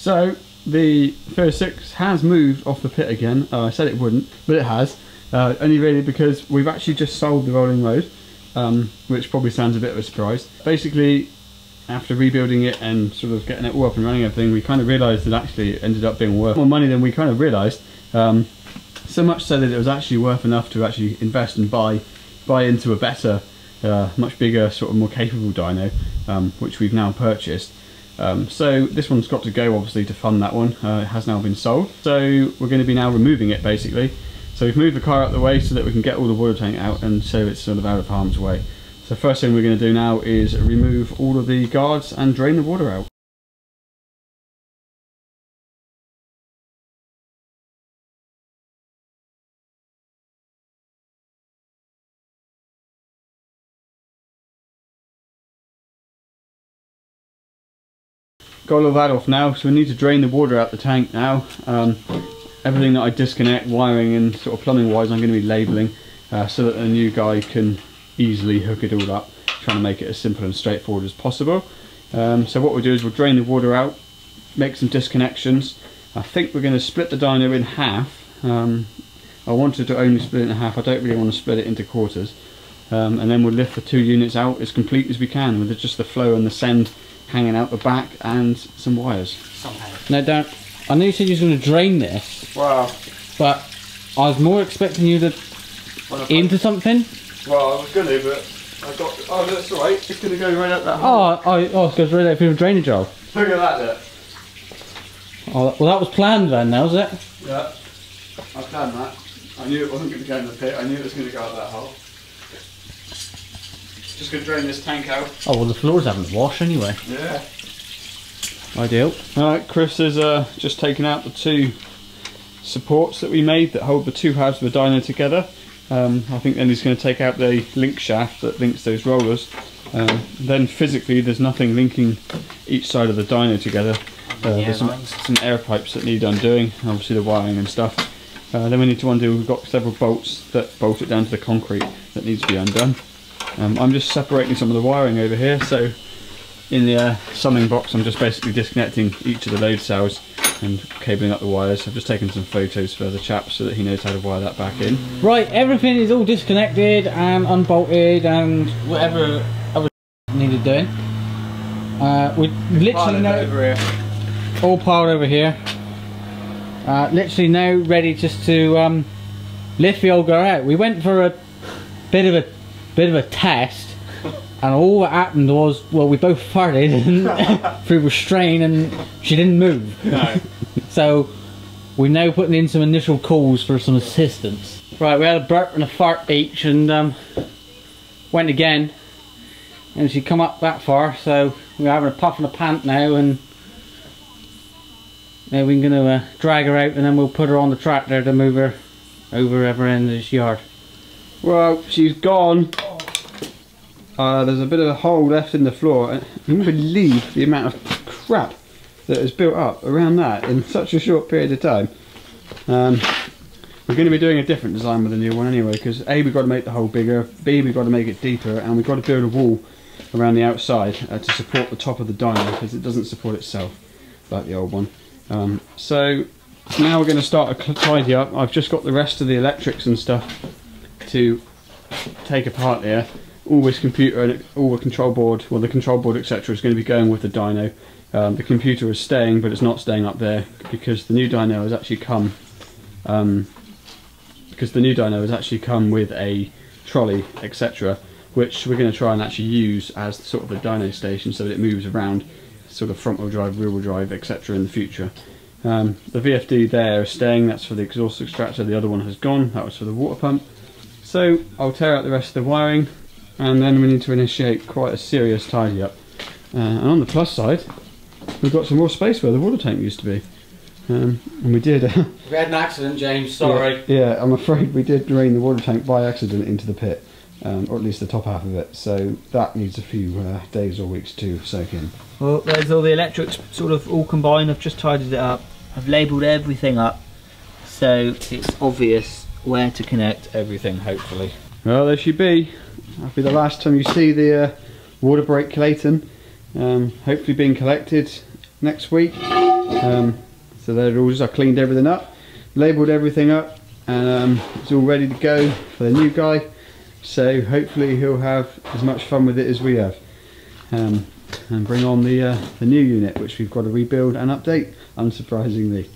So the 36 has moved off the pit again. I said it wouldn't, but it has. Only really because we've actually just sold the rolling load, which probably sounds a bit of a surprise. Basically, after rebuilding it and sort of getting it all up and running, everything, we kind of realised that actually it ended up being worth more money than we kind of realised. So much so that it was actually worth enough to actually invest and buy into a better, much bigger, sort of more capable dyno, which we've now purchased. So this one's got to go obviously to fund that one. It has now been sold, so we're going to be now removing it basically. So we've moved the car out of the way so that we can get all the water tank out and so it's sort of out of harm's way. So first thing we're going to do now is remove all of the guards and drain the water out. Got all of that off now, so we need to drain the water out the tank now. Everything that I disconnect, wiring and sort of plumbing wise, I'm going to be labelling so that the new guy can easily hook it all up, trying to make it as simple and straightforward as possible. So what we'll do is we'll drain the water out, make some disconnections. I think we're going to split the dyno in half. I wanted to only split it in half, I don't really want to split it into quarters. And then we'll lift the two units out as complete as we can with just the flow and the send hanging out the back and some wires. Now Darren, I know you said you were going to drain this. Wow. But I was more expecting you to into something. Well, I was going to, but I got... Oh, that's alright, it's going to go right up that hole. Oh, it goes right out through the drainage hole. Look at that there. Oh, well that was planned then, now was it? Yeah, I planned that. I knew it wasn't going to go in the pit, I knew it was going to go up that hole. Just going to drain this tank out. Oh well, the floors haven't washed anyway. Yeah. Ideal. Alright, Chris has just taken out the two supports that we made that hold the two halves of the dyno together. I think then he's going to take out the link shaft that links those rollers. Then physically there's nothing linking each side of the dyno together. There's some air pipes that need undoing, obviously the wiring and stuff. Then we need to undo, we've got several bolts that bolt it down to the concrete that needs to be undone. I'm just separating some of the wiring over here, so in the summing box I'm just basically disconnecting each of the load cells and cabling up the wires. I've just taken some photos for the chap so that he knows how to wire that back in. Right, everything is all disconnected and unbolted and whatever other needed doing. We literally now all piled over here. Literally now ready just to lift the old guy out. We went for a bit of a test, and all that happened was, well, we both farted through the strain and she didn't move. No. So we're now putting in some initial calls for some assistance. Right, we had a burp and a fart each and went again, and she come up that far, so we're having a puff and a pant now, and now we're going to drag her out and then we'll put her on the tractor to move her over every end of this yard. Well, she's gone. There's a bit of a hole left in the floor. You wouldn't believe the amount of crap that has built up around that in such a short period of time. We're going to be doing a different design with the new one anyway, because A, we've got to make the hole bigger, B, we've got to make it deeper, and we've got to build a wall around the outside to support the top of the dyno, because it doesn't support itself like the old one. So now we're going to start a tidy up. I've just got the rest of the electrics and stuff to take apart here. All this computer and all the control board, well, the control board etc. is going to be going with the dyno. The computer is staying, but it's not staying up there because the new dyno has actually come. With a trolley etc., which we're going to try and actually use as sort of the dyno station, so that it moves around, sort of front wheel drive, rear wheel drive etc. in the future. The VFD there is staying. That's for the exhaust extractor. The other one has gone. That was for the water pump. So I'll tear out the rest of the wiring, and then we need to initiate quite a serious tidy up. And on the plus side, we've got some more space where the water tank used to be. And we did. We had an accident, James, sorry. Yeah, I'm afraid we did drain the water tank by accident into the pit, or at least the top half of it. So that needs a few days or weeks to soak in. Well, there's all the electrics sort of all combined. I've just tidied it up. I've labelled everything up, so it's obvious where to connect everything, hopefully. Well, there she be. That'll be the last time you see the Water Brake Clayton. Hopefully being collected next week. So they're all just, I cleaned everything up, labelled everything up, and it's all ready to go for the new guy. So hopefully he'll have as much fun with it as we have, and bring on the new unit, which we've got to rebuild and update, unsurprisingly.